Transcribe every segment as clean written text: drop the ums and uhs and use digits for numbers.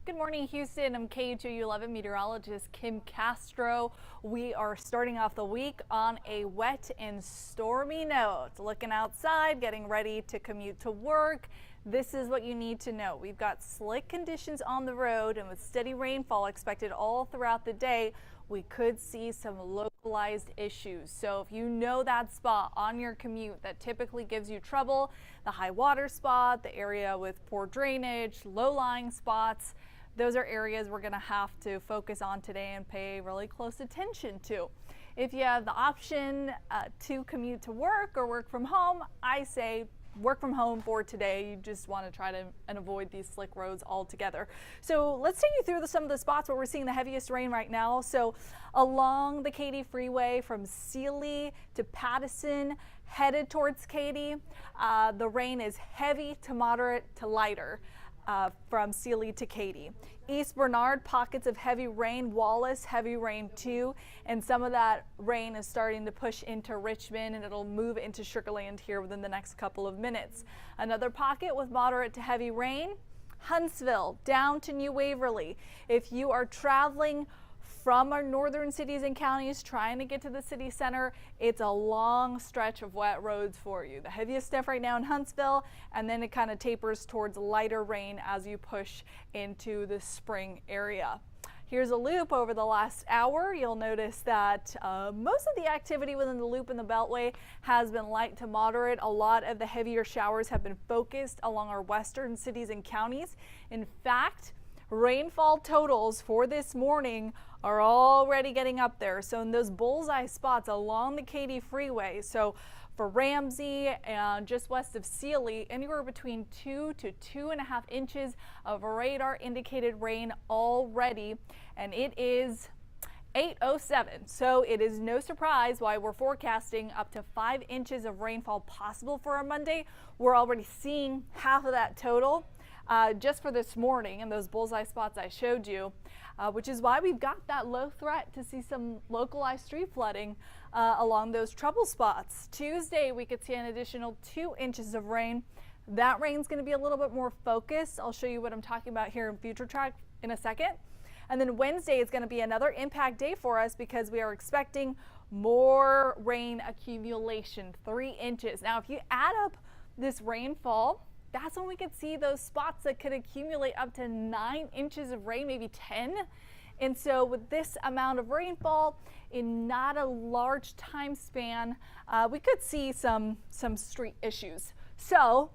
Good morning, Houston. I'm KHOU11 meteorologist Kim Castro. We are starting off the week on a wet and stormy note. Looking outside, getting ready to commute to work. This is what you need to know. We've got slick conditions on the road, and with steady rainfall expected all throughout the day, we could see some localized issues. So if you know that spot on your commute that typically gives you trouble, the high water spot, the area with poor drainage, low-lying spots, those are areas we're going to have to focus on today and pay really close attention to. If you have the option to commute to work or work from home, I say work from home for today. You just want to try to avoid these slick roads altogether. So let's take you through some of the spots where we're seeing the heaviest rain right now. So along the Katy Freeway from Sealy to Pattison, headed towards Katy, the rain is heavy to moderate to lighter. From Sealy to Katy. East Bernard, pockets of heavy rain. Wallace, heavy rain too. And some of that rain is starting to push into Richmond, and it'll move into Sugar Land here within the next couple of minutes. Another pocket with moderate to heavy rain. Huntsville down to New Waverly. If you are traveling from our northern cities and counties trying to get to the city center, it's a long stretch of wet roads for you. The heaviest stuff right now in Huntsville, and then it kind of tapers towards lighter rain as you push into the spring area. Here's a loop over the last hour. You'll notice that most of the activity within the loop in the Beltway has been light to moderate. A lot of the heavier showers have been focused along our western cities and counties. In fact, rainfall totals for this morning are already getting up there. So in those bullseye spots along the Katy Freeway, so for Ramsey and just west of Sealy, anywhere between 2 to 2.5 inches of radar indicated rain already, and it is 8:07. So it is no surprise why we're forecasting up to 5 inches of rainfall possible for our Monday. We're already seeing half of that total just for this morning in those bullseye spots I showed you, which is why we've got that low threat to see some localized street flooding along those trouble spots. Tuesday, we could see an additional 2 inches of rain. That rain's going to be a little bit more focused. I'll show you what I'm talking about here in Future Track in a second. And then Wednesday is going to be another impact day for us because we are expecting more rain accumulation, 3 inches. Now, if you add up this rainfall, that's when we could see those spots that could accumulate up to 9 inches of rain, maybe 10. And so with this amount of rainfall in not a large time span, we could see some street issues. So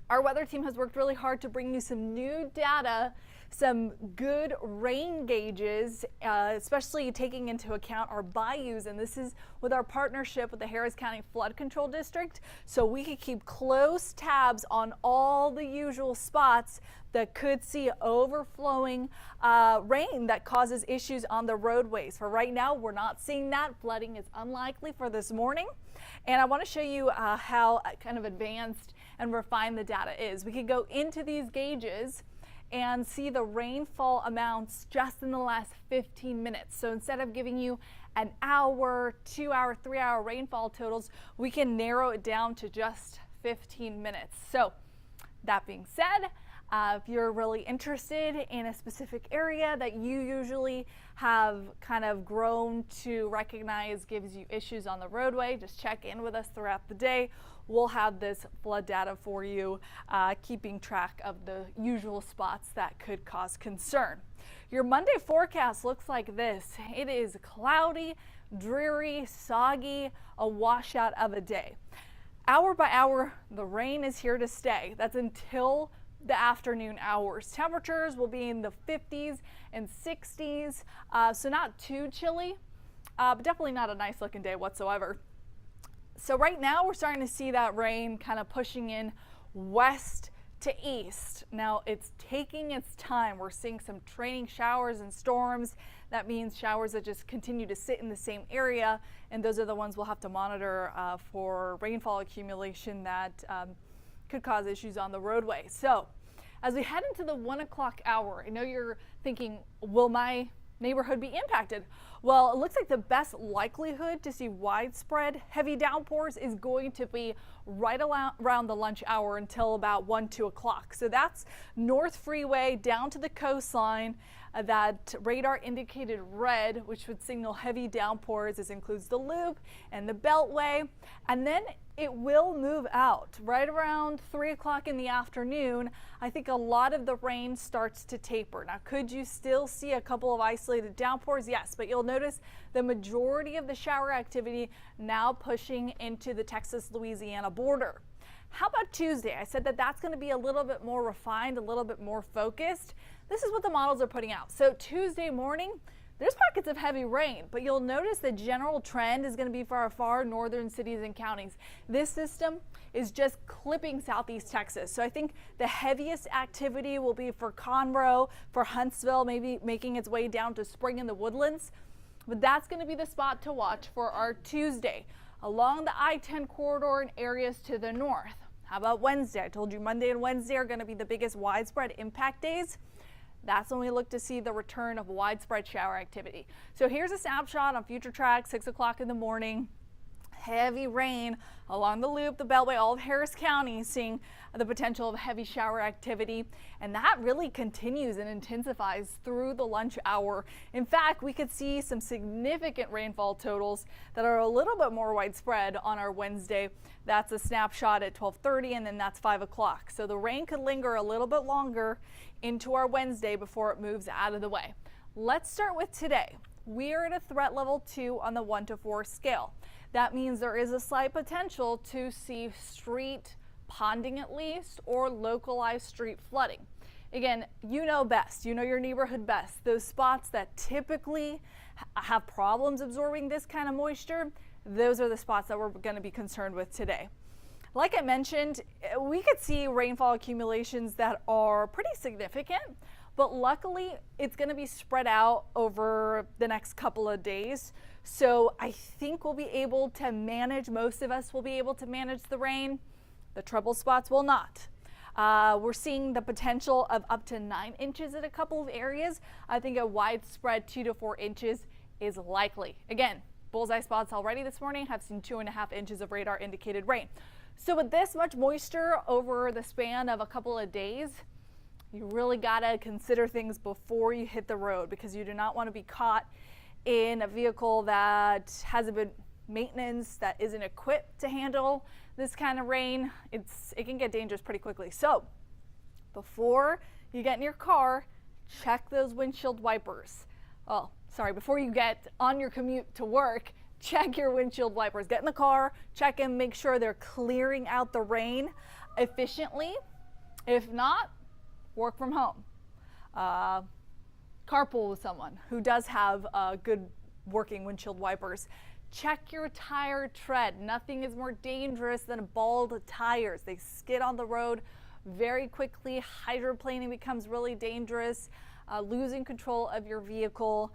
our weather team has worked really hard to bring you some new data, some good rain gauges, especially taking into account our bayous, and this is with our partnership with the Harris County Flood Control District, so we can keep close tabs on all the usual spots that could see overflowing rain that causes issues on the roadways. For right now, we're not seeing that. Flooding is unlikely for this morning, and I want to show you how kind of advanced and refined the data is. We could go into these gauges and see the rainfall amounts just in the last 15 minutes. So instead of giving you an hour, 2 hour, 3 hour rainfall totals, we can narrow it down to just 15 minutes. So that being said, if you're really interested in a specific area that you usually have kind of grown to recognize gives you issues on the roadway, just check in with us throughout the day. We'll have this flood data for you, keeping track of the usual spots that could cause concern. Your Monday forecast looks like this. It is cloudy, dreary, soggy, a washout of a day. Hour by hour, the rain is here to stay. That's until the afternoon hours. Temperatures will be in the 50s and 60s, so not too chilly, but definitely not a nice looking day whatsoever. So right now we're starting to see that rain kind of pushing in west to east. Now it's taking its time. We're seeing some training showers and storms. That means showers that just continue to sit in the same area, and those are the ones we'll have to monitor for rainfall accumulation that could cause issues on the roadway. So as we head into the 1 o'clock hour, I know you're thinking, will my neighborhood be impacted? Well, it looks like the best likelihood to see widespread heavy downpours is going to be right around the lunch hour until about 1, 2 o'clock. So that's North Freeway down to the coastline. That radar indicated red, which would signal heavy downpours. This includes the Loop and the Beltway. And then it will move out right around 3 o'clock in the afternoon. I think a lot of the rain starts to taper. Now, could you still see a couple of isolated downpours? Yes, but you'll notice the majority of the shower activity now pushing into the Texas-Louisiana border. How about Tuesday? I said that that's going to be a little bit more refined, a little bit more focused. This is what the models are putting out. So Tuesday morning, there's pockets of heavy rain, but you'll notice the general trend is going to be for our far northern cities and counties. This system is just clipping southeast Texas. So I think the heaviest activity will be for Conroe, for Huntsville, maybe making its way down to Spring in the Woodlands. But that's going to be the spot to watch for our Tuesday along the I-10 corridor and areas to the north. How about Wednesday? I told you Monday and Wednesday are going to be the biggest widespread impact days. That's when we look to see the return of widespread shower activity. So here's a snapshot on Future Track, 6 o'clock in the morning. Heavy rain along the Loop, the Beltway, all of Harris County, seeing the potential of heavy shower activity. And that really continues and intensifies through the lunch hour. In fact, we could see some significant rainfall totals that are a little bit more widespread on our Wednesday. That's a snapshot at 12:30, and then that's 5 o'clock. So the rain could linger a little bit longer into our Wednesday before it moves out of the way. Let's start with today. We are at a threat level 2 on the 1 to 4 scale. That means there is a slight potential to see street ponding at least, or localized street flooding. Again, you know best, you know your neighborhood best. Those spots that typically have problems absorbing this kind of moisture, those are the spots that we're going to be concerned with today. Like I mentioned, we could see rainfall accumulations that are pretty significant, but luckily it's going to be spread out over the next couple of days. So I think we'll be able to manage, most of us will be able to manage the rain. The trouble spots will not. We're seeing the potential of up to 9 inches in a couple of areas. I think a widespread 2 to 4 inches is likely. Again, bullseye spots already this morning have seen 2.5 inches of radar indicated rain. So with this much moisture over the span of a couple of days, you really gotta consider things before you hit the road, because you do not want to be caught in a vehicle that hasn't been maintenance, that isn't equipped to handle this kind of rain. It can get dangerous pretty quickly. So before you get in your car, check those windshield wipers. Oh, sorry, before you get on your commute to work, check your windshield wipers. Get in the car, check and make sure they're clearing out the rain efficiently. If not, work from home. Carpool with someone who does have good working windshield wipers. Check your tire tread. Nothing is more dangerous than bald tires. They skid on the road very quickly. Hydroplaning becomes really dangerous. Losing control of your vehicle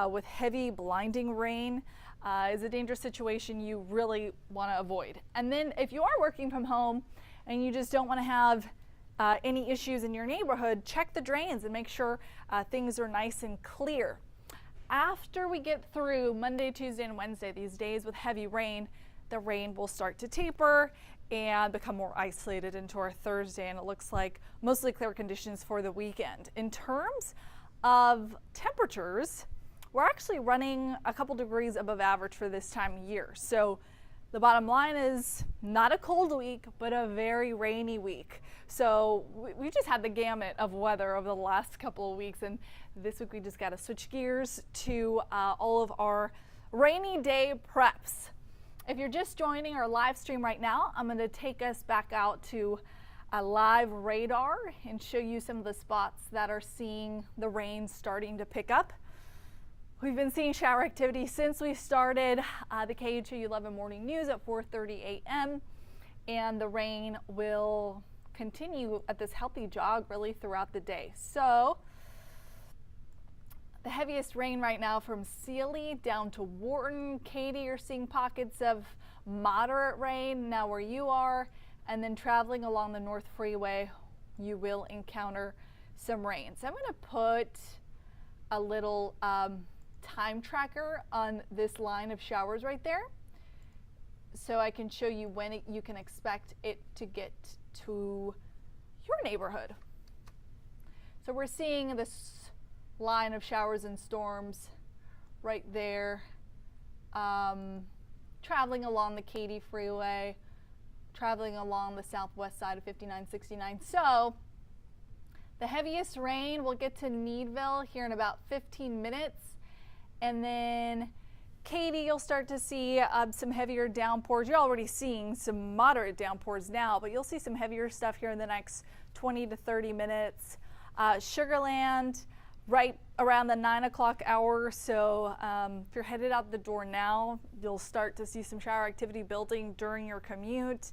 with heavy blinding rain is a dangerous situation you really want to avoid. And then if you are working from home and you just don't want to have any issues in your neighborhood, check the drains and make sure things are nice and clear. After we get through Monday, Tuesday, and Wednesday, these days with heavy rain, the rain will start to taper and become more isolated into our Thursday, and it looks like mostly clear conditions for the weekend. In terms of temperatures, we're actually running a couple degrees above average for this time of year. So the bottom line is not a cold week, but a very rainy week. So we just had the gamut of weather over the last couple of weeks, and this week we just got to switch gears to all of our rainy day preps. If you're just joining our live stream right now, I'm going to take us back out to a live radar and show you some of the spots that are seeing the rain starting to pick up. We've been seeing shower activity since we started the KU2 11 morning news at 4:30 a.m. and the rain will continue at this healthy jog really throughout the day. So the heaviest rain right now from Sealy down to Wharton. Katy, you're seeing pockets of moderate rain now where you are, and then traveling along the North Freeway, you will encounter some rain. So I'm going to put a little time tracker on this line of showers right there, so I can show you when you can expect it to get to your neighborhood. So we're seeing this line of showers and storms right there, traveling along the Katy Freeway, traveling along the southwest side of 5969. So the heaviest rain will get to Needville here in about 15 minutes. And then Katy, you'll start to see some heavier downpours. You're already seeing some moderate downpours now, but you'll see some heavier stuff here in the next 20 to 30 minutes. Sugar Land, right around the 9 o'clock hour. So if you're headed out the door now, you'll start to see some shower activity building during your commute.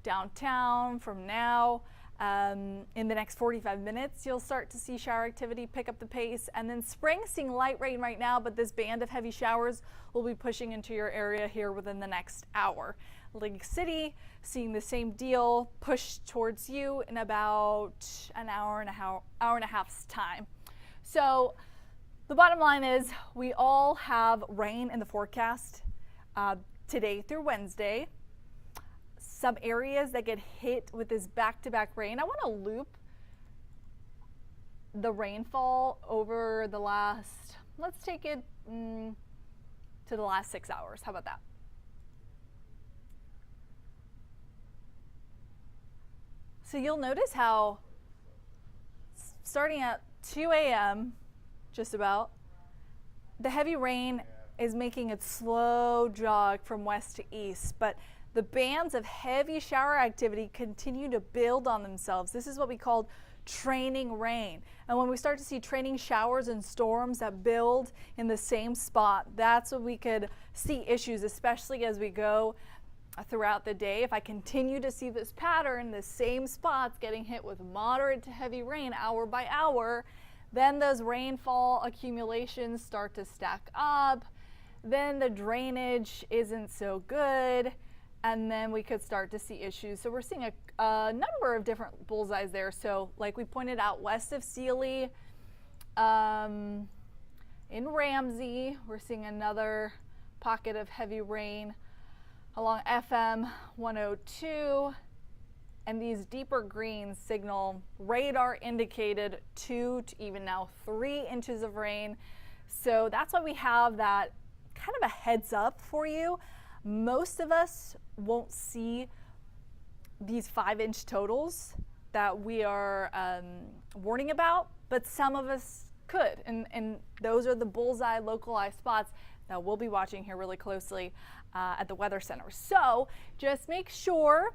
Downtown from now. In the next 45 minutes, you'll start to see shower activity pick up the pace. And then spring, seeing light rain right now, but this band of heavy showers will be pushing into your area here within the next hour. Lake City, seeing the same deal push towards you in about an hour and a half's time. So the bottom line is we all have rain in the forecast today through Wednesday. Some areas that get hit with this back-to-back rain. I want to loop the rainfall over the last, let's take it to the last 6 hours. How about that? So you'll notice how starting at 2 a.m. just about, the heavy rain is making its slow jog from west to east, but the bands of heavy shower activity continue to build on themselves. This is what we call training rain. And when we start to see training showers and storms that build in the same spot, that's when we could see issues, especially as we go throughout the day. If I continue to see this pattern, the same spots getting hit with moderate to heavy rain hour by hour, then those rainfall accumulations start to stack up. Then the drainage isn't so good. And then we could start to see issues. So we're seeing a number of different bullseyes there. So like we pointed out, west of Sealy, in Ramsey, we're seeing another pocket of heavy rain along FM 102. And these deeper greens signal radar indicated 2 to even now 3 inches of rain. So that's why we have that kind of a heads up for you. Most of us won't see these 5-inch totals that we are warning about, but some of us could. And those are the bullseye localized spots that we'll be watching here really closely at the Weather Center. So just make sure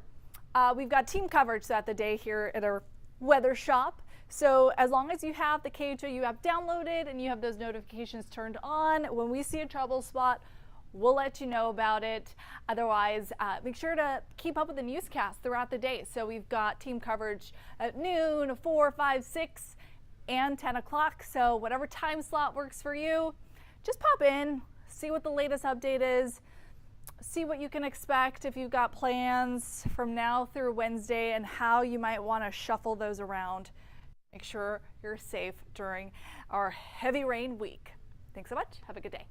we've got team coverage throughout the day here at our weather shop. So as long as you have the KHOU app downloaded and you have those notifications turned on, when we see a trouble spot, we'll let you know about it. Otherwise, make sure to keep up with the newscast throughout the day. So we've got team coverage at noon, 4, 5, 6, and 10 o'clock. So whatever time slot works for you, just pop in, see what the latest update is, see what you can expect if you've got plans from now through Wednesday and how you might want to shuffle those around. Make sure you're safe during our heavy rain week. Thanks so much. Have a good day.